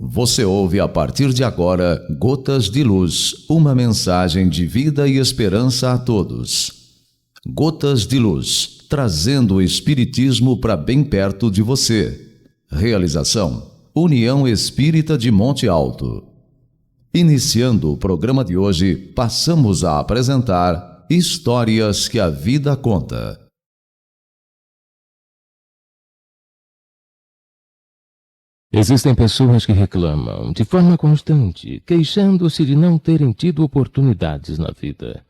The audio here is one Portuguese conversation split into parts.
Você ouve a partir de agora Gotas de Luz, uma mensagem de vida e esperança a todos. Gotas de Luz, trazendo o Espiritismo para bem perto de você. Realização: União Espírita de Monte Alto. Iniciando o programa de hoje, passamos a apresentar Histórias que a Vida Conta. Existem pessoas que reclamam de forma constante, queixando-se de não terem tido oportunidades na vida.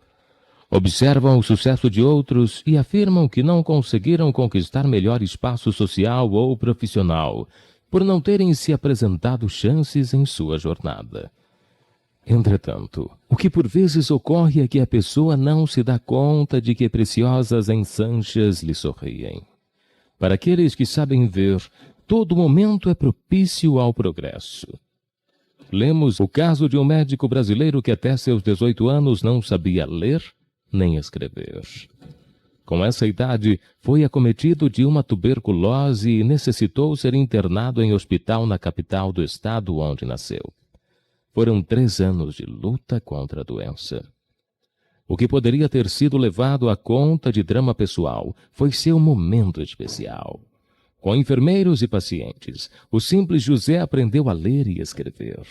Observam o sucesso de outros e afirmam que não conseguiram conquistar melhor espaço social ou profissional, por não terem se apresentado chances em sua jornada. Entretanto, o que por vezes ocorre é que a pessoa não se dá conta de que preciosas ensanchas lhe sorriem. Para aqueles que sabem ver, todo momento é propício ao progresso. Lemos o caso de um médico brasileiro que até seus 18 anos não sabia ler nem escrever. Com essa idade, foi acometido de uma tuberculose e necessitou ser internado em hospital na capital do estado onde nasceu. Foram 3 anos de luta contra a doença. O que poderia ter sido levado à conta de drama pessoal foi seu momento especial. Com enfermeiros e pacientes, o simples José aprendeu a ler e escrever.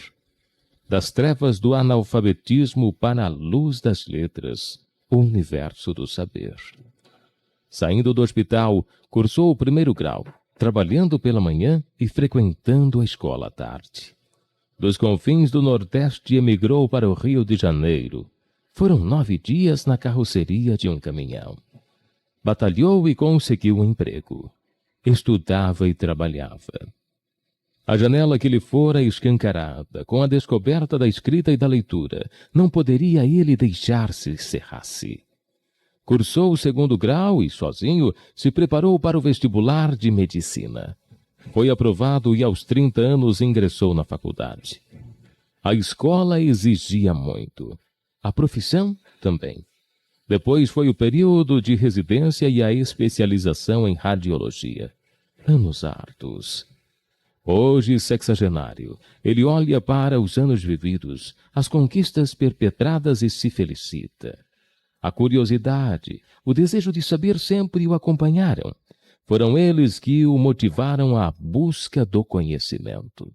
Das trevas do analfabetismo para a luz das letras, o universo do saber. Saindo do hospital, cursou o 1º grau, trabalhando pela manhã e frequentando a escola à tarde. Dos confins do Nordeste emigrou para o Rio de Janeiro. Foram 9 dias na carroceria de um caminhão. Batalhou e conseguiu um emprego. Estudava e trabalhava. A janela que lhe fora escancarada, com a descoberta da escrita e da leitura, não poderia ele deixar-se cerrar-se. Cursou o 2º grau e, sozinho, se preparou para o vestibular de medicina. Foi aprovado e aos 30 anos ingressou na faculdade. A escola exigia muito. A profissão também. Depois foi o período de residência e a especialização em radiologia. Anos árduos. Hoje, 60º, ele olha para os anos vividos, as conquistas perpetradas e se felicita. A curiosidade, o desejo de saber sempre o acompanharam. Foram eles que o motivaram à busca do conhecimento.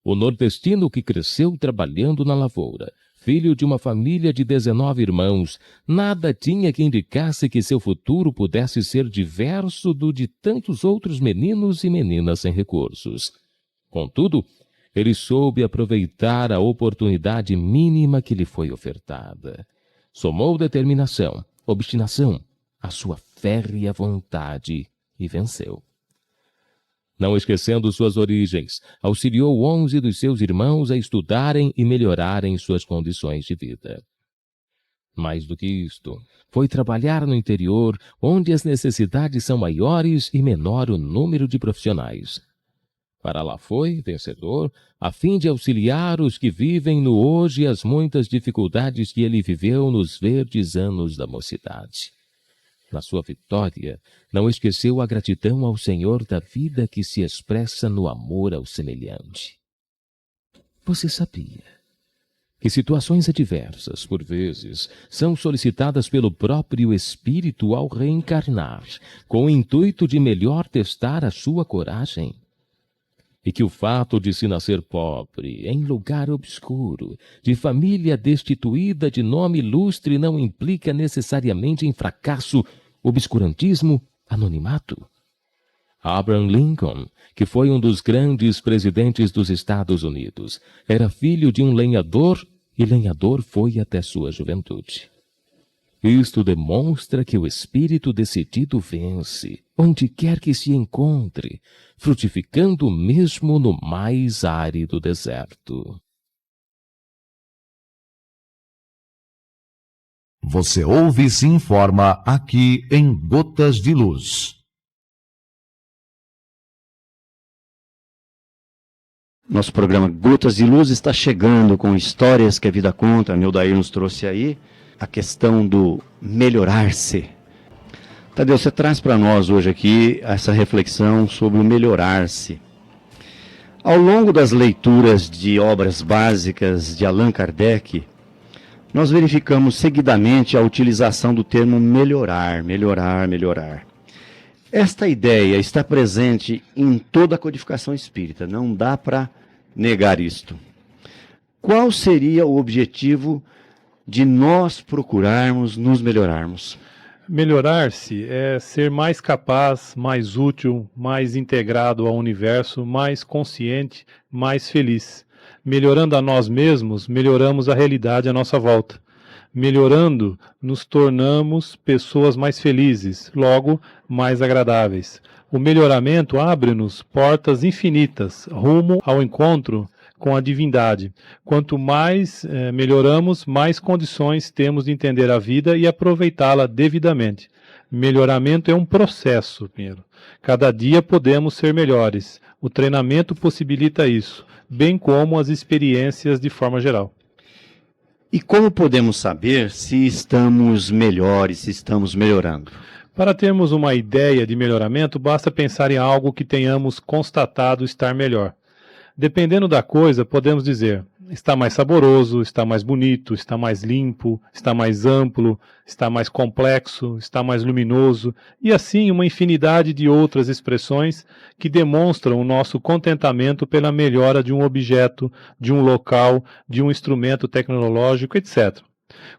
O nordestino que cresceu trabalhando na lavoura, filho de uma família de 19 irmãos, nada tinha que indicasse que seu futuro pudesse ser diverso do de tantos outros meninos e meninas sem recursos. Contudo, ele soube aproveitar a oportunidade mínima que lhe foi ofertada. Somou determinação, obstinação, a sua férrea vontade e venceu. Não esquecendo suas origens, auxiliou 11 dos seus irmãos a estudarem e melhorarem suas condições de vida. Mais do que isto, foi trabalhar no interior, onde as necessidades são maiores e menor o número de profissionais. Para lá foi, vencedor, a fim de auxiliar os que vivem no hoje as muitas dificuldades que ele viveu nos verdes anos da mocidade. Na sua vitória, não esqueceu a gratidão ao Senhor da vida que se expressa no amor ao semelhante. Você sabia que situações adversas, por vezes, são solicitadas pelo próprio Espírito ao reencarnar, com o intuito de melhor testar a sua coragem? E que o fato de se nascer pobre, em lugar obscuro, de família destituída de nome ilustre, não implica necessariamente em fracasso, obscurantismo, anonimato? Abraham Lincoln, que foi um dos grandes presidentes dos Estados Unidos, era filho de um lenhador e lenhador foi até sua juventude. Isto demonstra que o espírito decidido vence, onde quer que se encontre, frutificando mesmo no mais árido deserto. Você ouve e se informa aqui em Gotas de Luz. Nosso programa Gotas de Luz está chegando com histórias que a vida conta. A Nildair nos trouxe aí a questão do melhorar-se. Tadeu, você traz para nós hoje aqui essa reflexão sobre o melhorar-se. Ao longo das leituras de obras básicas de Allan Kardec, nós verificamos seguidamente a utilização do termo melhorar, melhorar, melhorar. Esta ideia está presente em toda a codificação espírita, não dá para negar isto. Qual seria o objetivo de nós procurarmos nos melhorarmos? Melhorar-se é ser mais capaz, mais útil, mais integrado ao universo, mais consciente, mais feliz. Melhorando a nós mesmos, melhoramos a realidade à nossa volta. Melhorando, nos tornamos pessoas mais felizes, logo, mais agradáveis. O melhoramento abre-nos portas infinitas, rumo ao encontro com a divindade. Quanto mais melhoramos, mais condições temos de entender a vida e aproveitá-la devidamente. Melhoramento é um processo, Pinheiro. Cada dia podemos ser melhores. O treinamento possibilita isso, bem como as experiências de forma geral. E como podemos saber se estamos melhores, se estamos melhorando? Para termos uma ideia de melhoramento, basta pensar em algo que tenhamos constatado estar melhor. Dependendo da coisa, podemos dizer, está mais saboroso, está mais bonito, está mais limpo, está mais amplo, está mais complexo, está mais luminoso, e assim uma infinidade de outras expressões que demonstram o nosso contentamento pela melhora de um objeto, de um local, de um instrumento tecnológico, etc.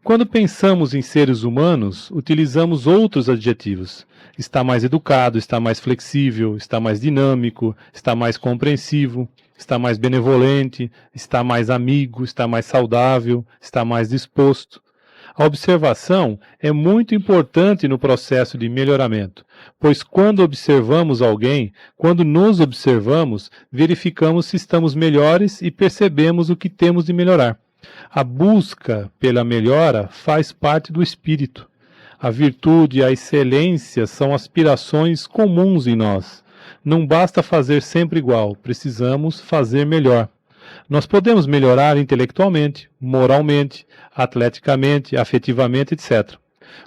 Quando pensamos em seres humanos, utilizamos outros adjetivos. Está mais educado, está mais flexível, está mais dinâmico, está mais compreensivo, está mais benevolente, está mais amigo, está mais saudável, está mais disposto. A observação é muito importante no processo de melhoramento, pois quando observamos alguém, quando nos observamos, verificamos se estamos melhores e percebemos o que temos de melhorar. A busca pela melhora faz parte do espírito. A virtude e a excelência são aspirações comuns em nós. Não basta fazer sempre igual, precisamos fazer melhor. Nós podemos melhorar intelectualmente, moralmente, atleticamente, afetivamente, etc.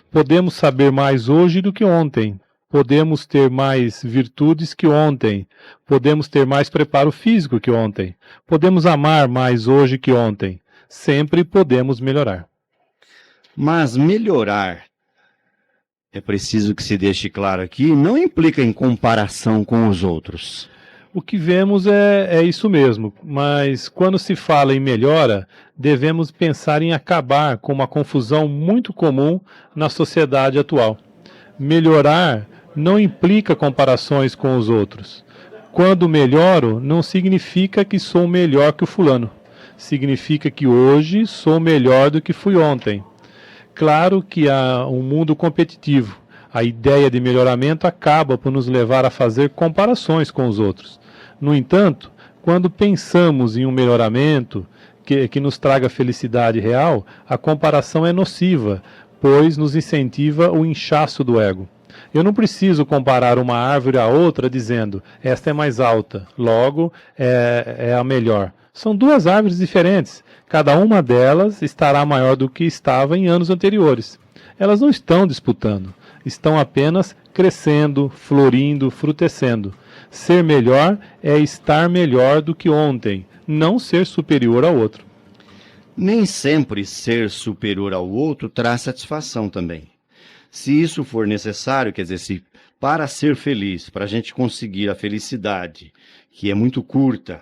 Podemos saber mais hoje do que ontem. Podemos ter mais virtudes que ontem. Podemos ter mais preparo físico que ontem. Podemos amar mais hoje que ontem. Sempre podemos melhorar. Mas melhorar, é preciso que se deixe claro aqui, não implica em comparação com os outros. O que vemos é isso mesmo, mas quando se fala em melhora, devemos pensar em acabar com uma confusão muito comum na sociedade atual. Melhorar não implica comparações com os outros. Quando melhoro, não significa que sou melhor que o fulano. Significa que hoje sou melhor do que fui ontem. Claro que há um mundo competitivo. A ideia de melhoramento acaba por nos levar a fazer comparações com os outros. No entanto, quando pensamos em um melhoramento que nos traga felicidade real, a comparação é nociva, pois nos incentiva o inchaço do ego. Eu não preciso comparar uma árvore a outra dizendo, esta é mais alta, logo é a melhor. São duas árvores diferentes. Cada uma delas estará maior do que estava em anos anteriores. Elas não estão disputando. Estão apenas crescendo, florindo, frutescendo. Ser melhor é estar melhor do que ontem, não ser superior ao outro. Nem sempre ser superior ao outro traz satisfação também. Se isso for necessário, quer dizer, se para ser feliz, para a gente conseguir a felicidade, que é muito curta,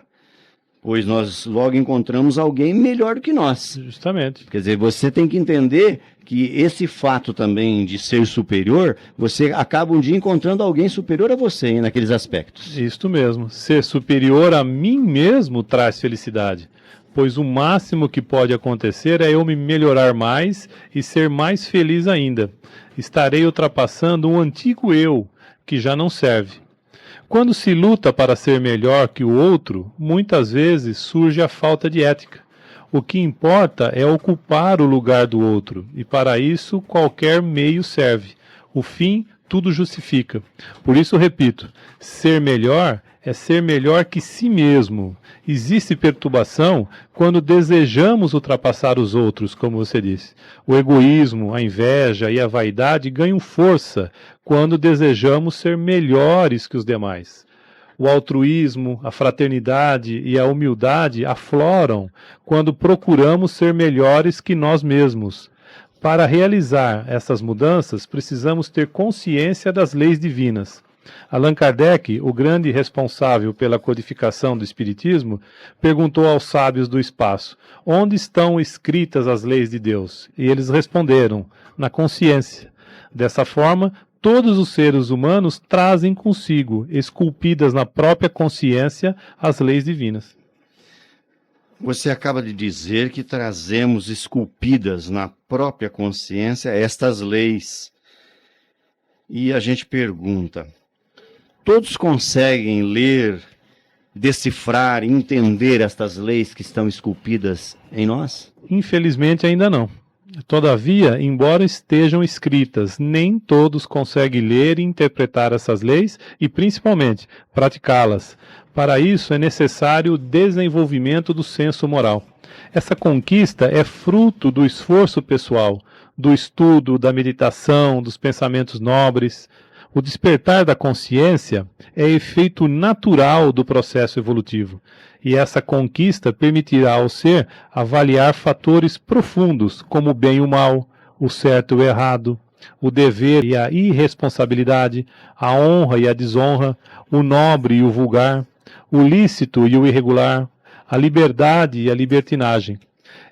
pois nós logo encontramos alguém melhor do que nós. Justamente. Quer dizer, você tem que entender que esse fato também de ser superior, você acaba um dia encontrando alguém superior a você, hein, naqueles aspectos. Isto mesmo. Ser superior a mim mesmo traz felicidade, pois o máximo que pode acontecer é eu me melhorar mais e ser mais feliz ainda. Estarei ultrapassando um antigo eu, que já não serve. Quando se luta para ser melhor que o outro, muitas vezes surge a falta de ética. O que importa é ocupar o lugar do outro, e para isso qualquer meio serve. O fim tudo justifica. Por isso, repito, ser melhor é ser melhor que si mesmo. Existe perturbação quando desejamos ultrapassar os outros, como você disse. O egoísmo, a inveja e a vaidade ganham força quando desejamos ser melhores que os demais. O altruísmo, a fraternidade e a humildade afloram quando procuramos ser melhores que nós mesmos. Para realizar essas mudanças, precisamos ter consciência das leis divinas. Allan Kardec, o grande responsável pela codificação do Espiritismo, perguntou aos sábios do espaço: onde estão escritas as leis de Deus? E eles responderam: na consciência. Dessa forma, todos os seres humanos trazem consigo, esculpidas na própria consciência, as leis divinas. Você acaba de dizer que trazemos esculpidas na própria consciência estas leis. E a gente pergunta: todos conseguem ler, decifrar, entender estas leis que estão esculpidas em nós? Infelizmente ainda não. Todavia, embora estejam escritas, nem todos conseguem ler e interpretar essas leis e, principalmente, praticá-las. Para isso é necessário o desenvolvimento do senso moral. Essa conquista é fruto do esforço pessoal, do estudo, da meditação, dos pensamentos nobres. O despertar da consciência é efeito natural do processo evolutivo, e essa conquista permitirá ao ser avaliar fatores profundos como o bem e o mal, o certo e o errado, o dever e a irresponsabilidade, a honra e a desonra, o nobre e o vulgar, o lícito e o irregular, a liberdade e a libertinagem.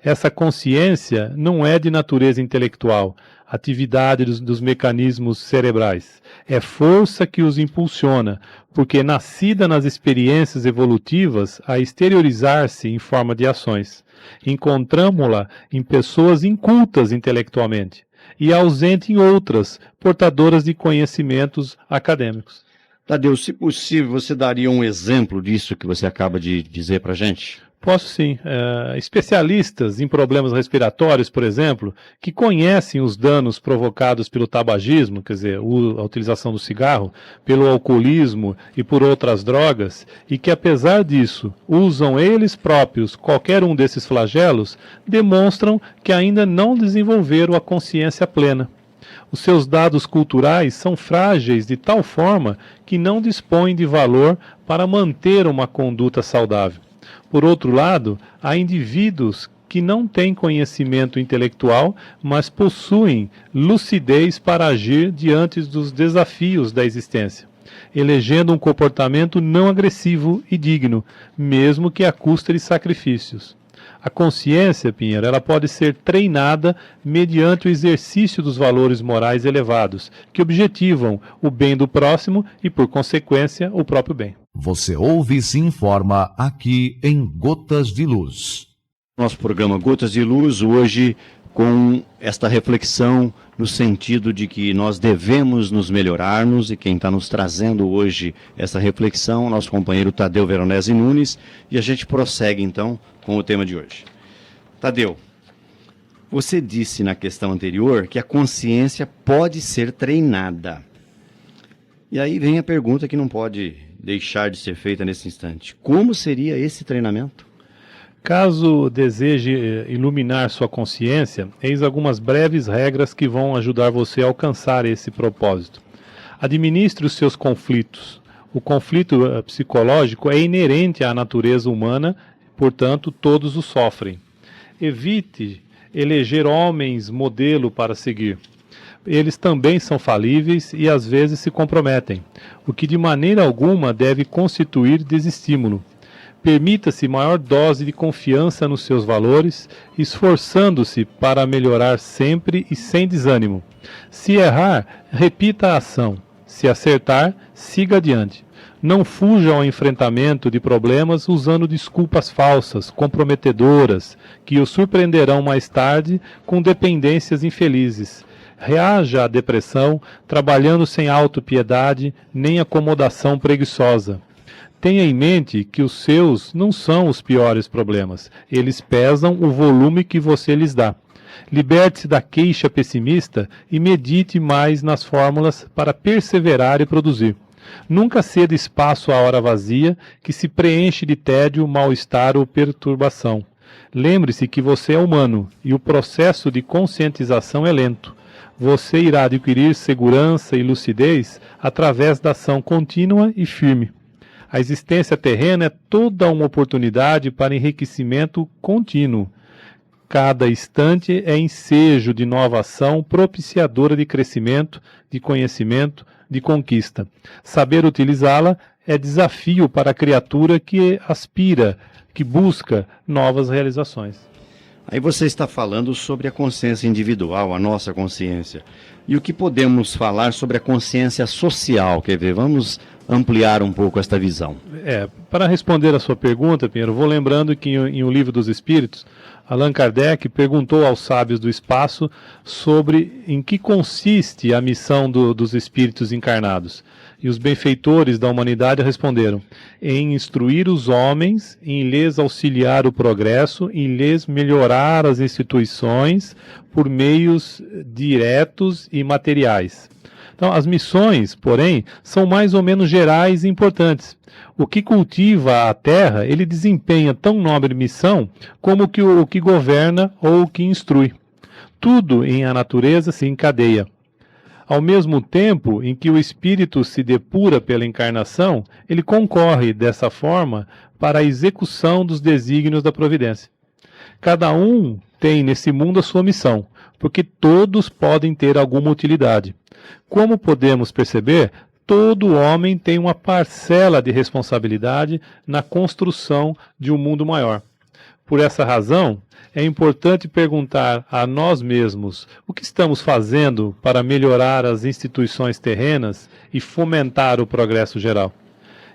Essa consciência não é de natureza intelectual, atividade dos mecanismos cerebrais. É força que os impulsiona, porque nascida nas experiências evolutivas a exteriorizar-se em forma de ações. Encontramo-la em pessoas incultas intelectualmente e ausente em outras, portadoras de conhecimentos acadêmicos. Tadeu, se possível, você daria um exemplo disso que você acaba de dizer para a gente? Posso sim. Especialistas em problemas respiratórios, por exemplo, que conhecem os danos provocados pelo tabagismo, quer dizer, a utilização do cigarro, pelo alcoolismo e por outras drogas, e que apesar disso usam eles próprios qualquer um desses flagelos, demonstram que ainda não desenvolveram a consciência plena. Os seus dados culturais são frágeis de tal forma que não dispõem de valor para manter uma conduta saudável. Por outro lado, há indivíduos que não têm conhecimento intelectual, mas possuem lucidez para agir diante dos desafios da existência, elegendo um comportamento não agressivo e digno, mesmo que à custa de sacrifícios. A consciência, Pinheiro, ela pode ser treinada mediante o exercício dos valores morais elevados, que objetivam o bem do próximo e, por consequência, o próprio bem. Você ouve e se informa aqui em Gotas de Luz. Nosso programa Gotas de Luz, hoje com esta reflexão no sentido de que nós devemos nos melhorarmos, e quem está nos trazendo hoje essa reflexão, nosso companheiro Tadeu Veronese Nunes, e a gente prossegue então com o tema de hoje. Tadeu, você disse na questão anterior que a consciência pode ser treinada. E aí vem a pergunta que não pode deixar de ser feita nesse instante. Como seria esse treinamento? Caso deseje iluminar sua consciência, eis algumas breves regras que vão ajudar você a alcançar esse propósito. Administre os seus conflitos. O conflito psicológico é inerente à natureza humana, portanto, todos o sofrem. Evite eleger homens modelo para seguir. Eles também são falíveis e às vezes se comprometem, o que de maneira alguma deve constituir desestímulo. Permita-se maior dose de confiança nos seus valores, esforçando-se para melhorar sempre e sem desânimo. Se errar, repita a ação. Se acertar, siga adiante. Não fuja ao enfrentamento de problemas usando desculpas falsas, comprometedoras, que o surpreenderão mais tarde com dependências infelizes. Reaja à depressão, trabalhando sem autopiedade nem acomodação preguiçosa. Tenha em mente que os seus não são os piores problemas. Eles pesam o volume que você lhes dá. Liberte-se da queixa pessimista e medite mais nas fórmulas para perseverar e produzir. Nunca ceda espaço à hora vazia, que se preenche de tédio, mal-estar ou perturbação. Lembre-se que você é humano e o processo de conscientização é lento. Você irá adquirir segurança e lucidez através da ação contínua e firme. A existência terrena é toda uma oportunidade para enriquecimento contínuo. Cada instante é ensejo de nova ação propiciadora de crescimento, de conhecimento, de conquista. Saber utilizá-la é desafio para a criatura que aspira, que busca novas realizações. Aí você está falando sobre a consciência individual, a nossa consciência. E o que podemos falar sobre a consciência social? Quer ver? Vamos ampliar um pouco esta visão. Para responder a sua pergunta, Pinheiro, vou lembrando que em O Livro dos Espíritos, Allan Kardec perguntou aos sábios do espaço sobre em que consiste a missão dos espíritos encarnados. E os benfeitores da humanidade responderam: em instruir os homens, em lhes auxiliar o progresso, em lhes melhorar as instituições por meios diretos e materiais. Então, as missões, porém, são mais ou menos gerais e importantes. O que cultiva a terra, ele desempenha tão nobre missão como o que governa ou o que instrui. Tudo em a natureza se encadeia. Ao mesmo tempo em que o espírito se depura pela encarnação, ele concorre dessa forma para a execução dos desígnios da providência. Cada um tem nesse mundo a sua missão, porque todos podem ter alguma utilidade. Como podemos perceber, todo homem tem uma parcela de responsabilidade na construção de um mundo maior. Por essa razão, é importante perguntar a nós mesmos o que estamos fazendo para melhorar as instituições terrenas e fomentar o progresso geral.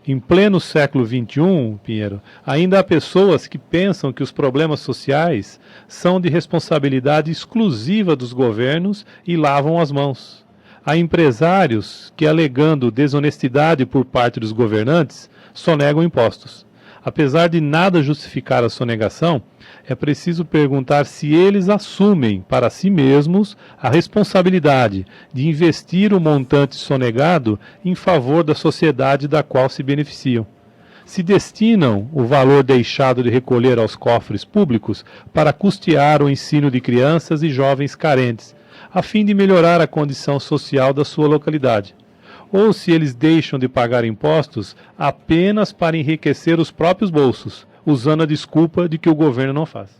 Em pleno século XXI, Pinheiro, ainda há pessoas que pensam que os problemas sociais são de responsabilidade exclusiva dos governos e lavam as mãos. Há empresários que, alegando desonestidade por parte dos governantes, sonegam impostos. Apesar de nada justificar a sonegação, é preciso perguntar se eles assumem para si mesmos a responsabilidade de investir o montante sonegado em favor da sociedade da qual se beneficiam. Se destinam o valor deixado de recolher aos cofres públicos para custear o ensino de crianças e jovens carentes, a fim de melhorar a condição social da sua localidade. Ou se eles deixam de pagar impostos apenas para enriquecer os próprios bolsos, usando a desculpa de que o governo não faz.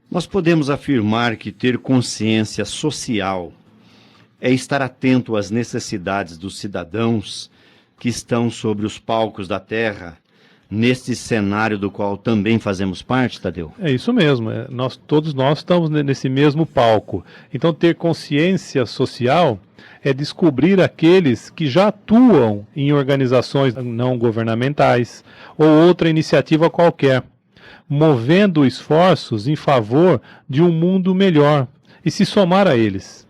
Nós podemos afirmar que ter consciência social é estar atento às necessidades dos cidadãos que estão sobre os palcos da terra, neste cenário do qual também fazemos parte, Tadeu? É isso mesmo, todos nós estamos nesse mesmo palco. Então, ter consciência social é descobrir aqueles que já atuam em organizações não governamentais ou outra iniciativa qualquer, movendo esforços em favor de um mundo melhor e se somar a eles.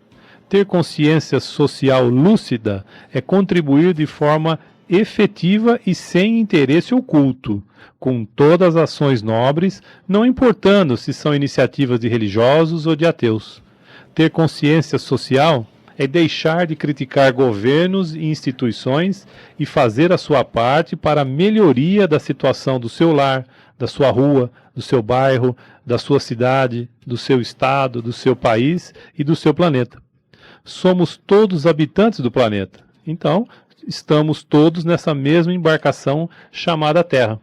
Ter consciência social lúcida é contribuir de forma efetiva e sem interesse oculto, com todas as ações nobres, não importando se são iniciativas de religiosos ou de ateus. Ter consciência social é deixar de criticar governos e instituições e fazer a sua parte para a melhoria da situação do seu lar, da sua rua, do seu bairro, da sua cidade, do seu estado, do seu país e do seu planeta. Somos todos habitantes do planeta, então estamos todos nessa mesma embarcação chamada Terra.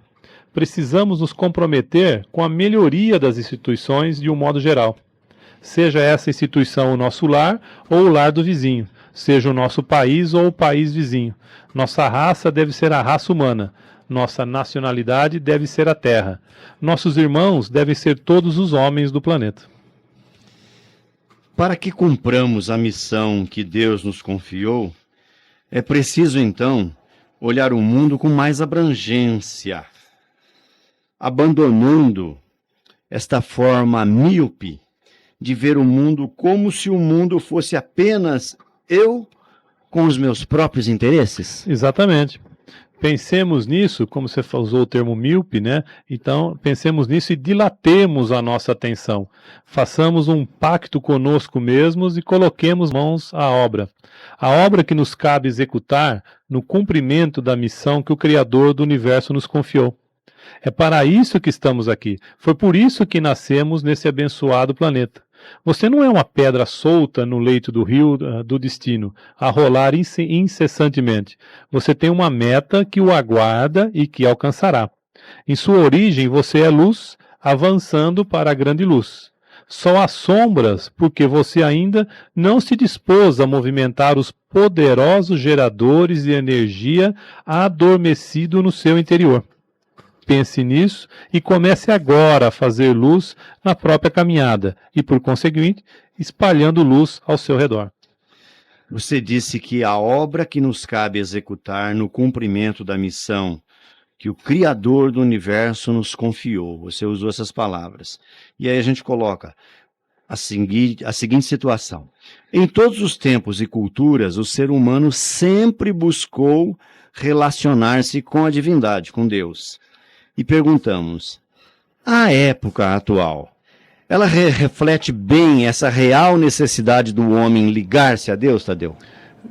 Precisamos nos comprometer com a melhoria das instituições de um modo geral. Seja essa instituição o nosso lar ou o lar do vizinho, seja o nosso país ou o país vizinho. Nossa raça deve ser a raça humana, nossa nacionalidade deve ser a terra. Nossos irmãos devem ser todos os homens do planeta. Para que cumpramos a missão que Deus nos confiou, é preciso, então, olhar o mundo com mais abrangência, abandonando esta forma míope de ver o mundo como se o mundo fosse apenas eu com os meus próprios interesses? Exatamente. Pensemos nisso, como você usou o termo míope, né? Então, pensemos nisso e dilatemos a nossa atenção. Façamos um pacto conosco mesmos e coloquemos mãos à obra. A obra que nos cabe executar no cumprimento da missão que o Criador do Universo nos confiou. É para isso que estamos aqui. Foi por isso que nascemos nesse abençoado planeta. Você não é uma pedra solta no leito do rio do destino, a rolar incessantemente. Você tem uma meta que o aguarda e que alcançará. Em sua origem, você é luz, avançando para a grande luz. Só há sombras porque você ainda não se dispôs a movimentar os poderosos geradores de energia adormecido no seu interior. Pense nisso e comece agora a fazer luz na própria caminhada e, por conseguinte, espalhando luz ao seu redor. Você disse que a obra que nos cabe executar no cumprimento da missão que o Criador do Universo nos confiou. Você usou essas palavras. E aí a gente coloca a seguinte situação. Em todos os tempos e culturas, o ser humano sempre buscou relacionar-se com a divindade, com Deus. E perguntamos, a época atual, ela reflete bem essa real necessidade do homem ligar-se a Deus, Tadeu?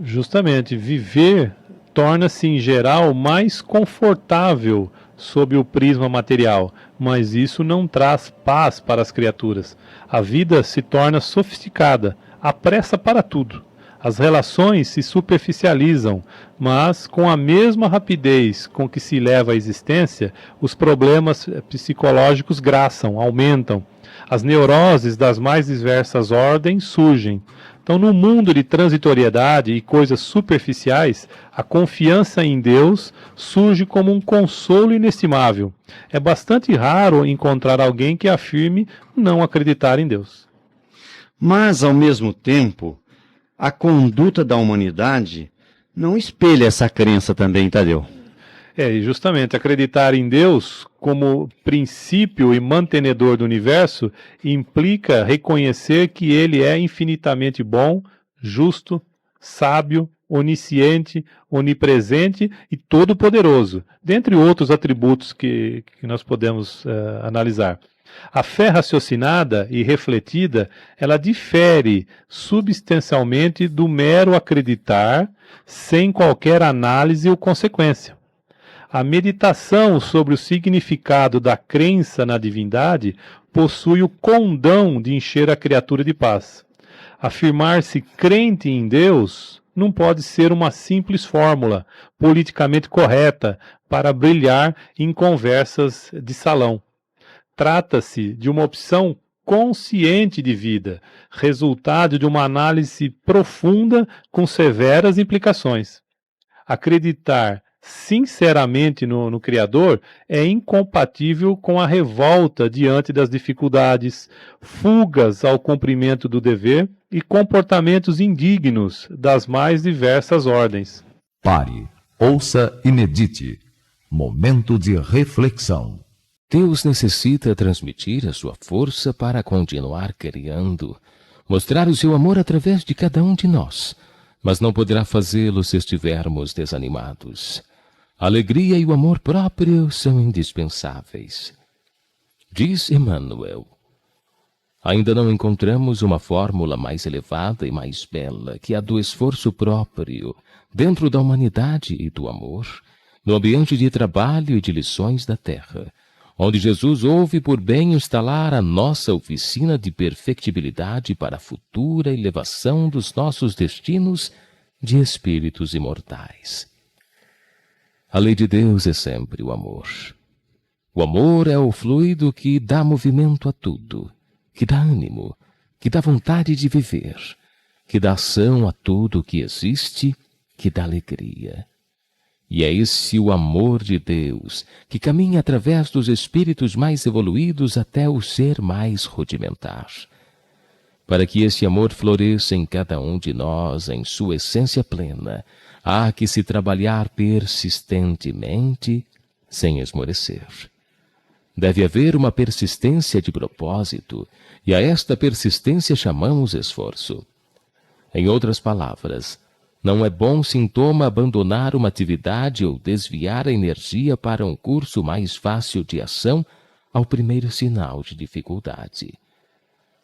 Justamente, viver torna-se, em geral, mais confortável sob o prisma material, mas isso não traz paz para as criaturas. A vida se torna sofisticada, há pressa para tudo. As relações se superficializam, mas com a mesma rapidez com que se leva a existência, os problemas psicológicos graçam, aumentam. As neuroses das mais diversas ordens surgem. Então, no mundo de transitoriedade e coisas superficiais, a confiança em Deus surge como um consolo inestimável. É bastante raro encontrar alguém que afirme não acreditar em Deus. Mas, ao mesmo tempo, a conduta da humanidade não espelha essa crença também, Tadeu. E justamente acreditar em Deus como princípio e mantenedor do universo implica reconhecer que Ele é infinitamente bom, justo, sábio, onisciente, onipresente e todo-poderoso, dentre outros atributos que nós podemos analisar. A fé raciocinada e refletida, ela difere substancialmente do mero acreditar sem qualquer análise ou consequência. A meditação sobre o significado da crença na divindade possui o condão de encher a criatura de paz. Afirmar-se crente em Deus não pode ser uma simples fórmula politicamente correta para brilhar em conversas de salão. Trata-se de uma opção consciente de vida, resultado de uma análise profunda com severas implicações. Acreditar sinceramente no Criador é incompatível com a revolta diante das dificuldades, fugas ao cumprimento do dever e comportamentos indignos das mais diversas ordens. Pare, ouça e medite. Momento de reflexão. Deus necessita transmitir a sua força para continuar criando, mostrar o seu amor através de cada um de nós, mas não poderá fazê-lo se estivermos desanimados. A alegria e o amor próprio são indispensáveis. Diz Emmanuel: ainda não encontramos uma fórmula mais elevada e mais bela que a do esforço próprio, dentro da humanidade e do amor, no ambiente de trabalho e de lições da terra, onde Jesus houve por bem instalar a nossa oficina de perfectibilidade para a futura elevação dos nossos destinos de espíritos imortais. A lei de Deus é sempre o amor. O amor é o fluido que dá movimento a tudo, que dá ânimo, que dá vontade de viver, que dá ação a tudo que existe, que dá alegria. E é esse o amor de Deus que caminha através dos espíritos mais evoluídos até o ser mais rudimentar. Para que esse amor floresça em cada um de nós em sua essência plena, há que se trabalhar persistentemente, sem esmorecer. Deve haver uma persistência de propósito, e a esta persistência chamamos esforço. Em outras palavras, não é bom sintoma abandonar uma atividade ou desviar a energia para um curso mais fácil de ação ao primeiro sinal de dificuldade.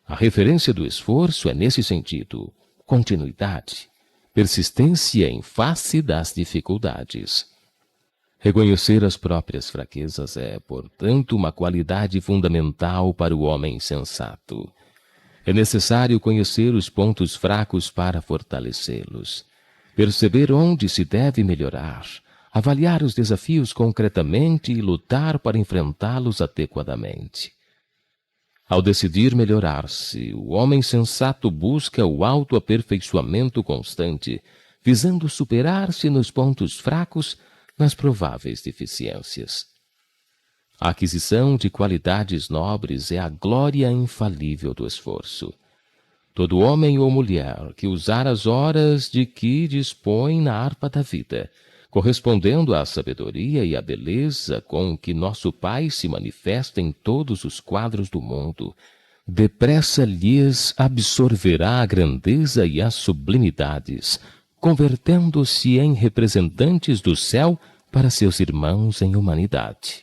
A referência do esforço é, nesse sentido, continuidade, persistência em face das dificuldades. Reconhecer as próprias fraquezas é, portanto, uma qualidade fundamental para o homem sensato. É necessário conhecer os pontos fracos para fortalecê-los, perceber onde se deve melhorar, avaliar os desafios concretamente e lutar para enfrentá-los adequadamente. Ao decidir melhorar-se, o homem sensato busca o autoaperfeiçoamento constante, visando superar-se nos pontos fracos, nas prováveis deficiências. A aquisição de qualidades nobres é a glória infalível do esforço. Todo homem ou mulher que usar as horas de que dispõe na harpa da vida, correspondendo à sabedoria e à beleza com que nosso Pai se manifesta em todos os quadros do mundo, depressa lhes absorverá a grandeza e as sublimidades, convertendo-se em representantes do céu para seus irmãos em humanidade.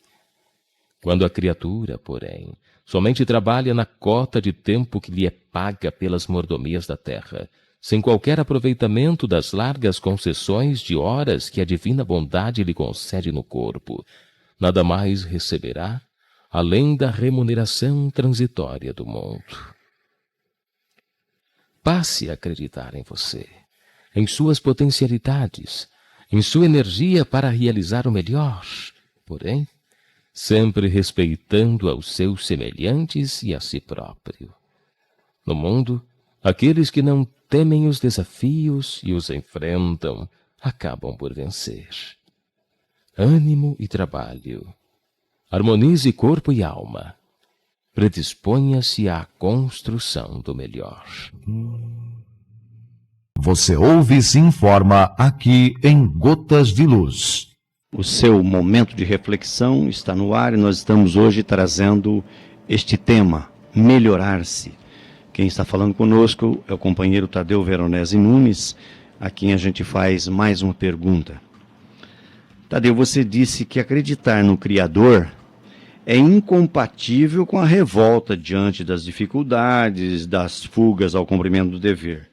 Quando a criatura, porém, somente trabalha na cota de tempo que lhe é paga pelas mordomias da terra, sem qualquer aproveitamento das largas concessões de horas que a divina bondade lhe concede no corpo, nada mais receberá, além da remuneração transitória do mundo. Passe a acreditar em você, em suas potencialidades, em sua energia para realizar o melhor, porém, sempre respeitando aos seus semelhantes e a si próprio. No mundo, aqueles que não temem os desafios e os enfrentam, acabam por vencer. Ânimo e trabalho. Harmonize corpo e alma. Predisponha-se à construção do melhor. Você ouve e se informa aqui em Gotas de Luz. O seu momento de reflexão está no ar e nós estamos hoje trazendo este tema, melhorar-se. Quem está falando conosco é o companheiro Tadeu Veronese Nunes, a quem a gente faz mais uma pergunta. Tadeu, você disse que acreditar no Criador é incompatível com a revolta diante das dificuldades, das fugas ao cumprimento do dever.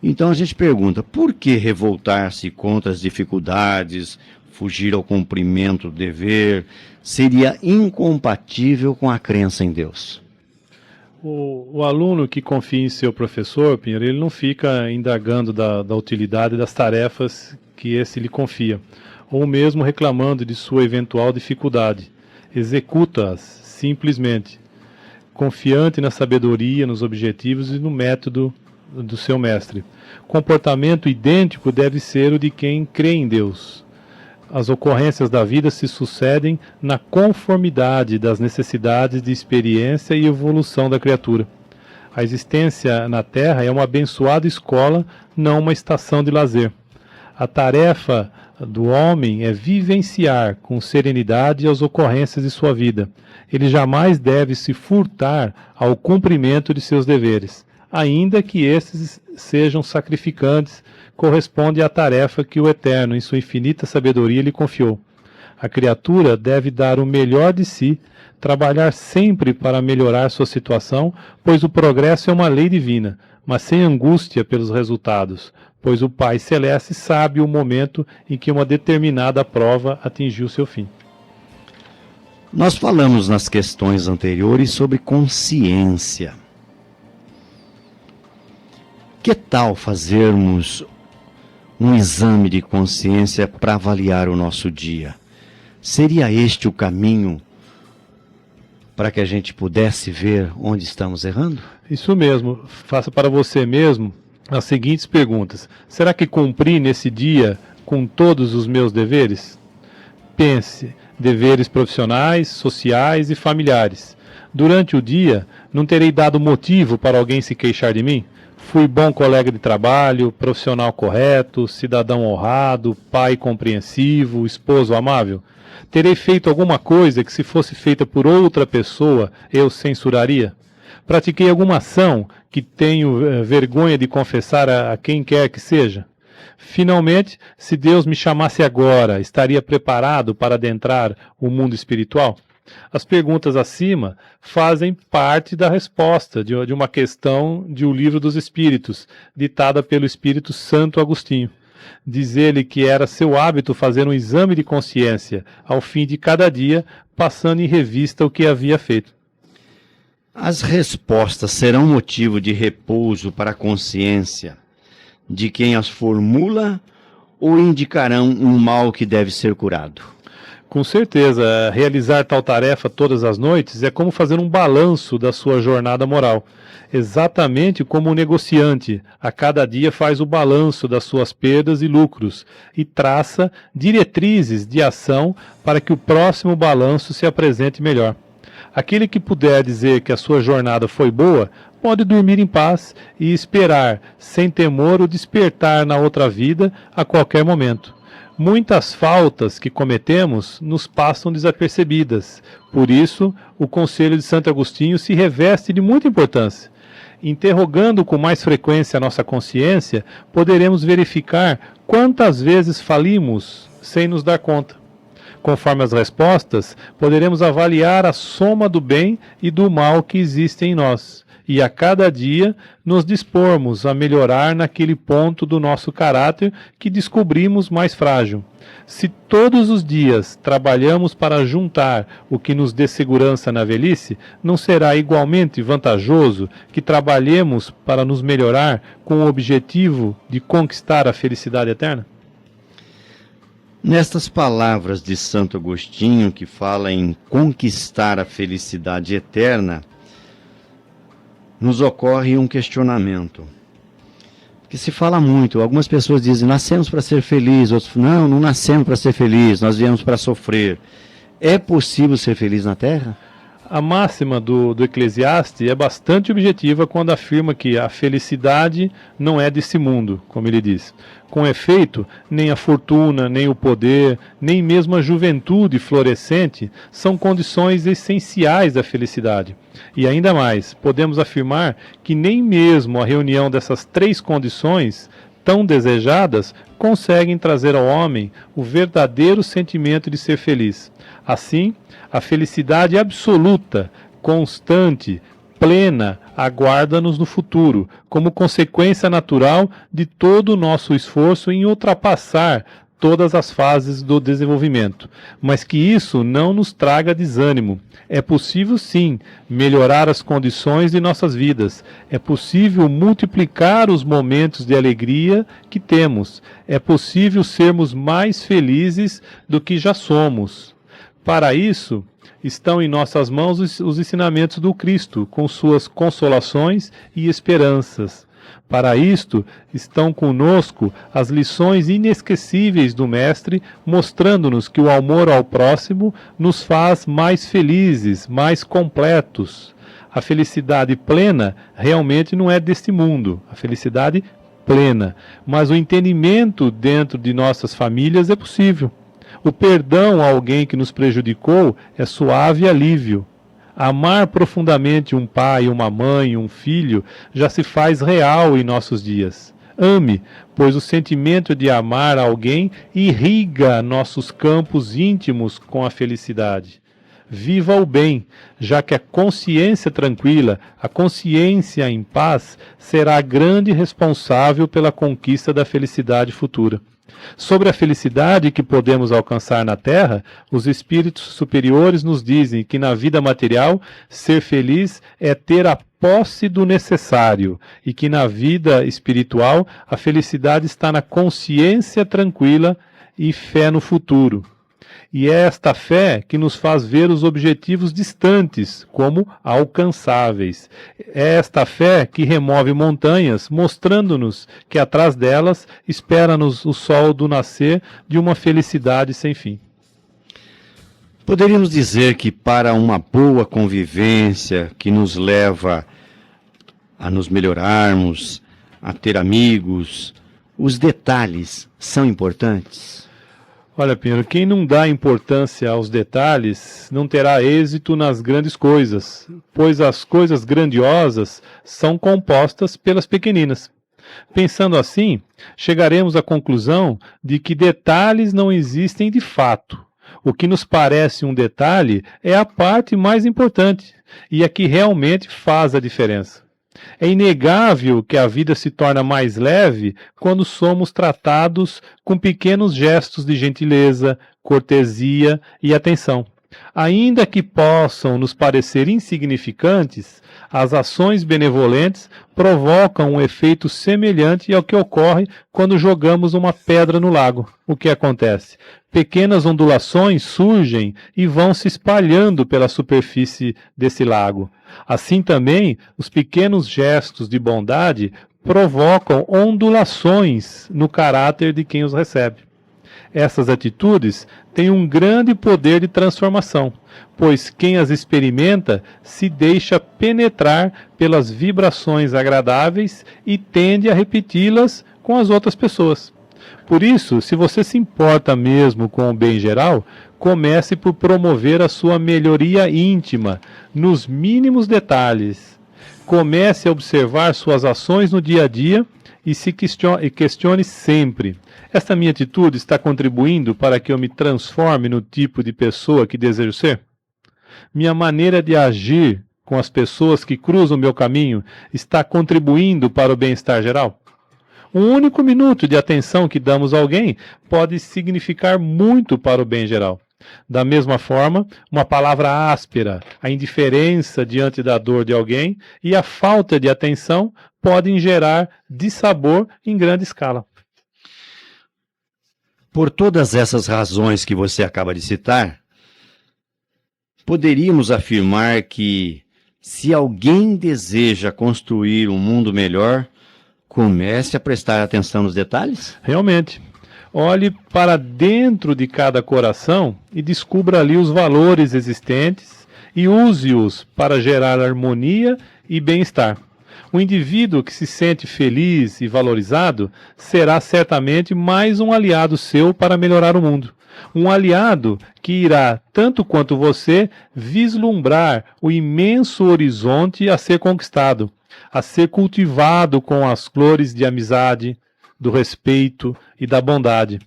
Então a gente pergunta, por que revoltar-se contra as dificuldades, fugir ao cumprimento do dever, seria incompatível com a crença em Deus? O aluno que confia em seu professor, Pinheiro, ele não fica indagando da utilidade das tarefas que esse lhe confia, ou mesmo reclamando de sua eventual dificuldade. Executa-as simplesmente, confiante na sabedoria, nos objetivos e no método do seu mestre. Comportamento idêntico deve ser o de quem crê em Deus. As ocorrências da vida se sucedem na conformidade das necessidades de experiência e evolução da criatura. A existência na Terra é uma abençoada escola, não uma estação de lazer. A tarefa do homem é vivenciar com serenidade as ocorrências de sua vida. Ele jamais deve se furtar ao cumprimento de seus deveres, ainda que esses sejam sacrificantes, corresponde à tarefa que o Eterno, em sua infinita sabedoria, lhe confiou. A criatura deve dar o melhor de si, trabalhar sempre para melhorar sua situação, pois o progresso é uma lei divina, mas sem angústia pelos resultados, pois o Pai Celeste sabe o momento em que uma determinada prova atingiu seu fim. Nós falamos nas questões anteriores sobre consciência. Que tal fazermos um exame de consciência para avaliar o nosso dia? Seria este o caminho para que a gente pudesse ver onde estamos errando? Isso mesmo. Faça para você mesmo as seguintes perguntas. Será que cumpri nesse dia com todos os meus deveres? Pense, deveres profissionais, sociais e familiares. Durante o dia, não terei dado motivo para alguém se queixar de mim? Fui bom colega de trabalho, profissional correto, cidadão honrado, pai compreensivo, esposo amável? Terei feito alguma coisa que, se fosse feita por outra pessoa, eu censuraria? Pratiquei alguma ação que tenho vergonha de confessar a quem quer que seja? Finalmente, se Deus me chamasse agora, estaria preparado para adentrar o mundo espiritual? As perguntas acima fazem parte da resposta de uma questão de O Livro dos Espíritos, ditada pelo Espírito Santo Agostinho. Diz ele que era seu hábito fazer um exame de consciência, ao fim de cada dia, passando em revista o que havia feito. As respostas serão motivo de repouso para a consciência de quem as formula ou indicarão um mal que deve ser curado? Com certeza, realizar tal tarefa todas as noites é como fazer um balanço da sua jornada moral. Exatamente como um negociante, a cada dia faz o balanço das suas perdas e lucros e traça diretrizes de ação para que o próximo balanço se apresente melhor. Aquele que puder dizer que a sua jornada foi boa, pode dormir em paz e esperar, sem temor, o despertar na outra vida a qualquer momento. Muitas faltas que cometemos nos passam desapercebidas. Por isso, o Conselho de Santo Agostinho se reveste de muita importância. Interrogando com mais frequência a nossa consciência, poderemos verificar quantas vezes falimos sem nos dar conta. Conforme as respostas, poderemos avaliar a soma do bem e do mal que existe em nós, e a cada dia nos dispormos a melhorar naquele ponto do nosso caráter que descobrimos mais frágil. Se todos os dias trabalhamos para juntar o que nos dê segurança na velhice, não será igualmente vantajoso que trabalhemos para nos melhorar com o objetivo de conquistar a felicidade eterna? Nestas palavras de Santo Agostinho, que fala em conquistar a felicidade eterna, nos ocorre um questionamento. Porque se fala muito, algumas pessoas dizem, nascemos para ser felizes, outros, não nascemos para ser felizes, nós viemos para sofrer. É possível ser feliz na Terra? A máxima do Eclesiastes é bastante objetiva quando afirma que a felicidade não é desse mundo, como ele diz. Com efeito, nem a fortuna, nem o poder, nem mesmo a juventude florescente são condições essenciais da felicidade. E ainda mais, podemos afirmar que nem mesmo a reunião dessas três condições tão desejadas conseguem trazer ao homem o verdadeiro sentimento de ser feliz. Assim, a felicidade absoluta, constante, plena, aguarda-nos no futuro, como consequência natural de todo o nosso esforço em ultrapassar todas as fases do desenvolvimento. Mas que isso não nos traga desânimo. É possível, sim, melhorar as condições de nossas vidas. É possível multiplicar os momentos de alegria que temos. É possível sermos mais felizes do que já somos. Para isso, estão em nossas mãos os ensinamentos do Cristo, com suas consolações e esperanças. Para isto, estão conosco as lições inesquecíveis do Mestre, mostrando-nos que o amor ao próximo nos faz mais felizes, mais completos. A felicidade plena realmente não é deste mundo, a felicidade plena, mas o entendimento dentro de nossas famílias é possível. O perdão a alguém que nos prejudicou é suave alívio. Amar profundamente um pai, uma mãe, um filho, já se faz real em nossos dias. Ame, pois o sentimento de amar alguém irriga nossos campos íntimos com a felicidade. Viva o bem, já que a consciência tranquila, a consciência em paz, será a grande responsável pela conquista da felicidade futura. Sobre a felicidade que podemos alcançar na Terra, os espíritos superiores nos dizem que na vida material, ser feliz é ter a posse do necessário e que na vida espiritual, a felicidade está na consciência tranquila e fé no futuro. E é esta fé que nos faz ver os objetivos distantes como alcançáveis. É esta fé que remove montanhas, mostrando-nos que atrás delas espera-nos o sol do nascer de uma felicidade sem fim. Poderíamos dizer que para uma boa convivência que nos leva a nos melhorarmos, a ter amigos, os detalhes são importantes? Olha, Pinheiro, quem não dá importância aos detalhes não terá êxito nas grandes coisas, pois as coisas grandiosas são compostas pelas pequeninas. Pensando assim, chegaremos à conclusão de que detalhes não existem de fato. O que nos parece um detalhe é a parte mais importante e a que realmente faz a diferença. É inegável que a vida se torna mais leve quando somos tratados com pequenos gestos de gentileza, cortesia e atenção. Ainda que possam nos parecer insignificantes, As ações benevolentes provocam um efeito semelhante ao que ocorre quando jogamos uma pedra no lago. O que acontece? Pequenas ondulações surgem e vão se espalhando pela superfície desse lago. Assim também, os pequenos gestos de bondade provocam ondulações no caráter de quem os recebe. Essas atitudes têm um grande poder de transformação, pois quem as experimenta se deixa penetrar pelas vibrações agradáveis e tende a repeti-las com as outras pessoas. Por isso, se você se importa mesmo com o bem geral, comece por promover a sua melhoria íntima, nos mínimos detalhes. Comece a observar suas ações no dia a dia e se questione sempre: esta minha atitude está contribuindo para que eu me transforme no tipo de pessoa que desejo ser? Minha maneira de agir com as pessoas que cruzam meu caminho está contribuindo para o bem-estar geral? Um único minuto de atenção que damos a alguém pode significar muito para o bem geral. Da mesma forma, uma palavra áspera, a indiferença diante da dor de alguém e a falta de atenção podem gerar dissabor em grande escala. Por todas essas razões que você acaba de citar, poderíamos afirmar que, se alguém deseja construir um mundo melhor, comece a prestar atenção nos detalhes? Realmente. Olhe para dentro de cada coração e descubra ali os valores existentes e use-os para gerar harmonia e bem-estar. O indivíduo que se sente feliz e valorizado será certamente mais um aliado seu para melhorar o mundo. Um aliado que irá, tanto quanto você, vislumbrar o imenso horizonte a ser conquistado, a ser cultivado com as flores de amizade, do respeito e da bondade.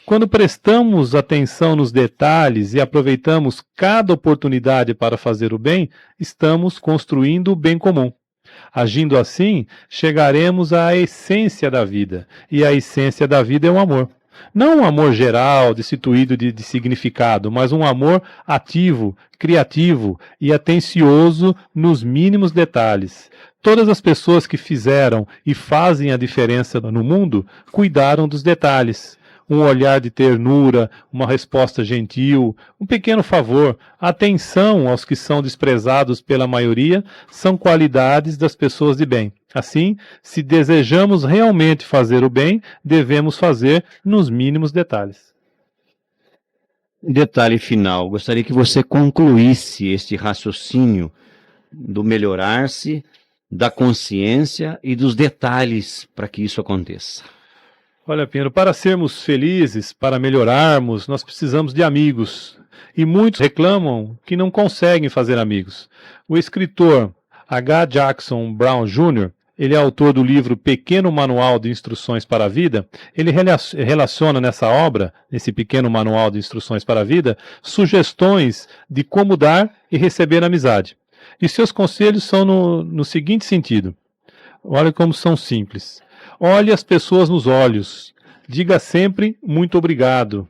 Quando prestamos atenção nos detalhes e aproveitamos cada oportunidade para fazer o bem, estamos construindo o bem comum. Agindo assim, chegaremos à essência da vida, e a essência da vida é o amor. Não um amor geral, destituído de significado, mas um amor ativo, criativo e atencioso nos mínimos detalhes. Todas as pessoas que fizeram e fazem a diferença no mundo cuidaram dos detalhes. Um olhar de ternura, uma resposta gentil, um pequeno favor, atenção aos que são desprezados pela maioria, são qualidades das pessoas de bem. Assim, se desejamos realmente fazer o bem, devemos fazer nos mínimos detalhes. Detalhe final, gostaria que você concluísse este raciocínio do melhorar-se, da consciência e dos detalhes para que isso aconteça. Olha, Pinheiro, para sermos felizes, para melhorarmos, nós precisamos de amigos. E muitos reclamam que não conseguem fazer amigos. O escritor H. Jackson Brown Jr., ele é autor do livro Pequeno Manual de Instruções para a Vida. Ele relaciona nessa obra, nesse pequeno manual de instruções para a vida, sugestões de como dar e receber amizade. E seus conselhos são no seguinte sentido. Olha como são simples. Olhe as pessoas nos olhos. Diga sempre muito obrigado.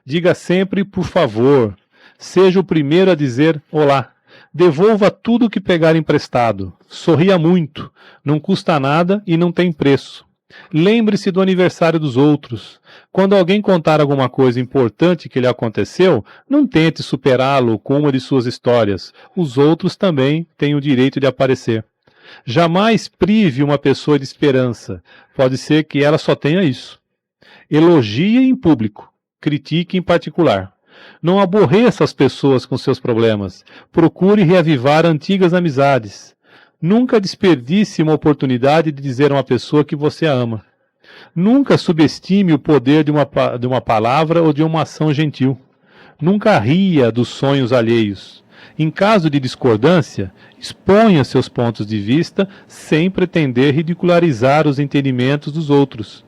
Diga sempre por favor. Seja o primeiro a dizer olá. Devolva tudo o que pegar emprestado. Sorria muito. Não custa nada e não tem preço. Lembre-se do aniversário dos outros. Quando alguém contar alguma coisa importante que lhe aconteceu, não tente superá-lo com uma de suas histórias. Os outros também têm o direito de aparecer. Jamais prive uma pessoa de esperança. Pode ser que ela só tenha isso. Elogie em público. Critique em particular. Não aborreça as pessoas com seus problemas. Procure reavivar antigas amizades. Nunca desperdice uma oportunidade de dizer a uma pessoa que você a ama. Nunca subestime o poder de uma palavra ou de uma ação gentil. Nunca ria dos sonhos alheios. Em caso de discordância, exponha seus pontos de vista sem pretender ridicularizar os entendimentos dos outros.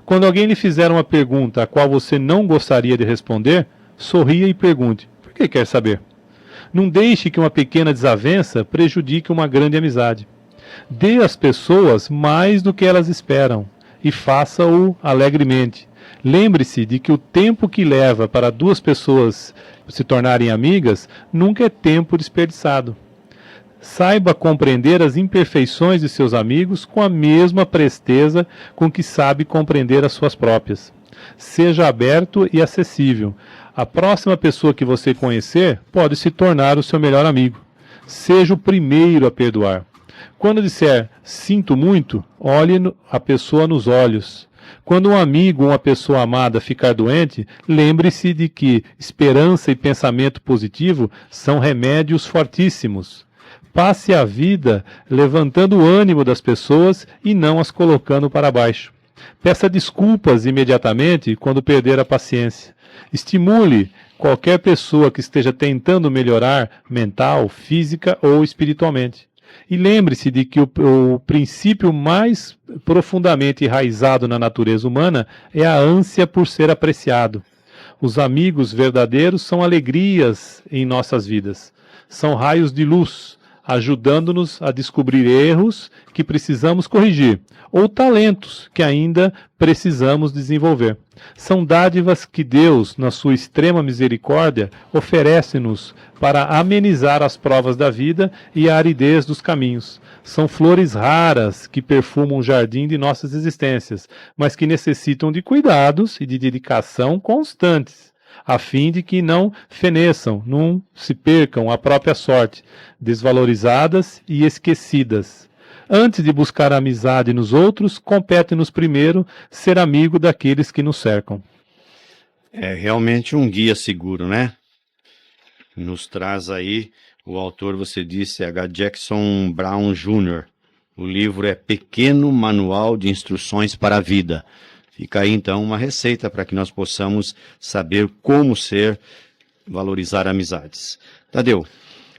Quando alguém lhe fizer uma pergunta a qual você não gostaria de responder, sorria e pergunte: por que quer saber? Não deixe que uma pequena desavença prejudique uma grande amizade. Dê às pessoas mais do que elas esperam e faça-o alegremente. Lembre-se de que o tempo que leva para duas pessoas se tornarem amigas nunca é tempo desperdiçado. Saiba compreender as imperfeições de seus amigos com a mesma presteza com que sabe compreender as suas próprias. Seja aberto e acessível. A próxima pessoa que você conhecer pode se tornar o seu melhor amigo. Seja o primeiro a perdoar. Quando disser sinto muito, olhe a pessoa nos olhos. Quando um amigo ou uma pessoa amada ficar doente, lembre-se de que esperança e pensamento positivo são remédios fortíssimos. Passe a vida levantando o ânimo das pessoas e não as colocando para baixo. Peça desculpas imediatamente quando perder a paciência. Estimule qualquer pessoa que esteja tentando melhorar mental, física ou espiritualmente. E lembre-se de que o princípio mais profundamente enraizado na natureza humana é a ânsia por ser apreciado. Os amigos verdadeiros são alegrias em nossas vidas. São raios de luz, ajudando-nos a descobrir erros que precisamos corrigir, ou talentos que ainda precisamos desenvolver. São dádivas que Deus, na sua extrema misericórdia, oferece-nos para amenizar as provas da vida e a aridez dos caminhos. São flores raras que perfumam o jardim de nossas existências, mas que necessitam de cuidados e de dedicação constantes, a fim de que não feneçam, não se percam à própria sorte, desvalorizadas e esquecidas. Antes de buscar a amizade nos outros, compete-nos primeiro ser amigo daqueles que nos cercam. É realmente um guia seguro, né? Nos traz aí, o autor, você disse, H. Jackson Brown Jr. O livro é Pequeno Manual de Instruções para a Vida. Fica aí, então, uma receita para que nós possamos saber como valorizar amizades. Tadeu,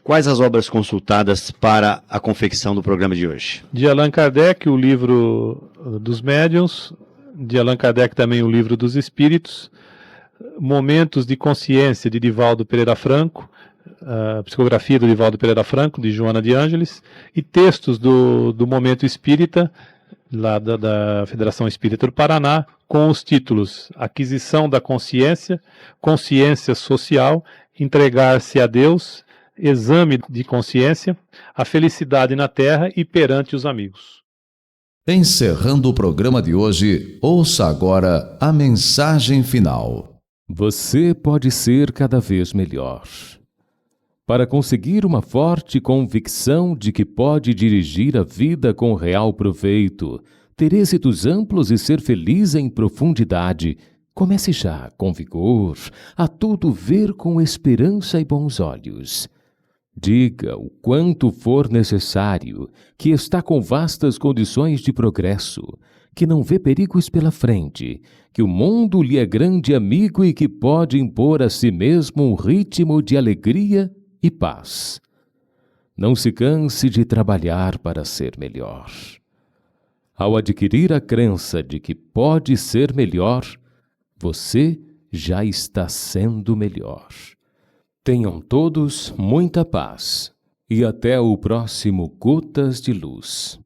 quais as obras consultadas para a confecção do programa de hoje? De Allan Kardec, o livro dos médiuns. De Allan Kardec também o livro dos espíritos. Momentos de Consciência, de Divaldo Pereira Franco. A psicografia do Divaldo Pereira Franco, de Joana de Ângeles. E textos do Momento Espírita, lá da Federação Espírita do Paraná, com os títulos Aquisição da Consciência, Consciência Social, Entregar-se a Deus, Exame de Consciência, A Felicidade na Terra e Perante os Amigos. Encerrando o programa de hoje, ouça agora a mensagem final. Você pode ser cada vez melhor. Para conseguir uma forte convicção de que pode dirigir a vida com real proveito, ter êxitos amplos e ser feliz em profundidade, comece já com vigor, a tudo ver com esperança e bons olhos. Diga o quanto for necessário, que está com vastas condições de progresso, que não vê perigos pela frente, que o mundo lhe é grande amigo e que pode impor a si mesmo um ritmo de alegria e paz. Não se canse de trabalhar para ser melhor. Ao adquirir a crença de que pode ser melhor, você já está sendo melhor. Tenham todos muita paz e até o próximo Gotas de Luz.